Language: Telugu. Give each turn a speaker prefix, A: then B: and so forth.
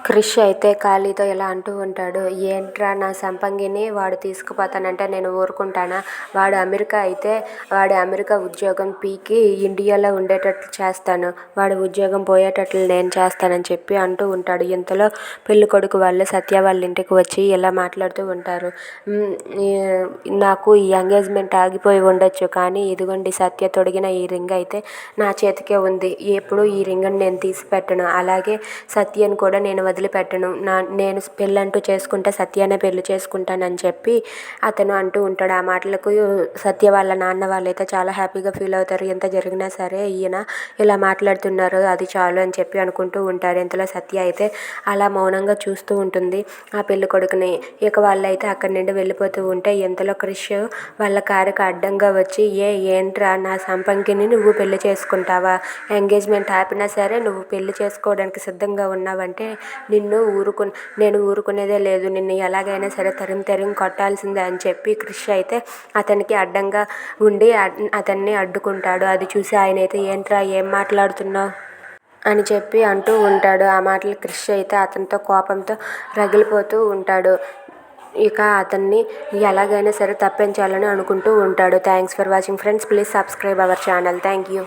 A: క్రిష్ అయితే ఖాళీతో ఇలా అంటూ ఉంటాడు. ఏంట్రా నా సంపంగిని వాడు తీసుకుపోతానంటే నేను ఊరుకుంటానా? వాడు అమెరికా అయితే వాడి అమెరికా ఉద్యోగం పీకి ఇండియాలో ఉండేటట్లు చేస్తాను. వాడి ఉద్యోగం పోయేటట్లు నేను చేస్తానని చెప్పి అంటూ ఉంటాడు. ఇంతలో పెళ్ళికొడుకు వాళ్ళు సత్య వాళ్ళ ఇంటికి వచ్చి ఇలా మాట్లాడుతూ ఉంటారు. నాకు ఈ ఎంగేజ్మెంట్ ఆగిపోయి ఉండొచ్చు, కానీ ఇదిగోండి సత్య తొడిగిన ఈ రింగ్ అయితే నా చేతికే ఉంది. ఎప్పుడు ఈ రింగ్ని నేను తీసి పెట్టను. అలాగే సత్యను కూడా నేను వదిలిపెట్టను. నేను పెళ్ళంటూ చేసుకుంటే సత్యానే పెళ్లి చేసుకుంటానని చెప్పి అతను అంటూ ఉంటాడు. ఆ మాటలకు సత్య వాళ్ళ నాన్న వాళ్ళైతే చాలా హ్యాపీగా ఫీల్ అవుతారు. ఎంత జరిగినా సరే ఈయన ఇలా మాట్లాడుతున్నారు, అది చాలు అని చెప్పి అనుకుంటూ ఉంటారు. ఇంతలో సత్య అయితే అలా మౌనంగా చూస్తూ ఉంటుంది ఆ పెళ్లి కొడుకుని. ఇక వాళ్ళైతే అక్కడి నుండి వెళ్ళిపోతూ ఉంటే ఇంతలో క్రిష్ వాళ్ళ కారుకి అడ్డంగా వచ్చి ఏంట్రా నా సంపంగిని నువ్వు పెళ్లి చేసుకుంటావా? ఎంగేజ్మెంట్ ఆపినా సరే నువ్వు పెళ్లి చేసుకోవడానికి సిద్ధంగా ఉన్నావంటే నేను ఊరుకునేదే లేదు. నిన్ను ఎలాగైనా సరే తరిమి కొట్టాల్సిందే అని చెప్పి క్రిష్ అయితే అతనికి అడ్డంగా ఉండి అతన్ని అడ్డుకుంటాడు. అది చూసి ఆయన అయితే ఏంట్రా ఏం మాట్లాడుతున్నావు అని చెప్పి అంటూ ఉంటాడు. ఆ మాటలు క్రిష్ అయితే అతనితో కోపంతో రగిలిపోతూ ఉంటాడు. ఇక అతన్ని ఎలాగైనా సరే తప్పించాలని అనుకుంటూ ఉంటాడు. Thanks for watching friends. Please subscribe our channel. Thank you.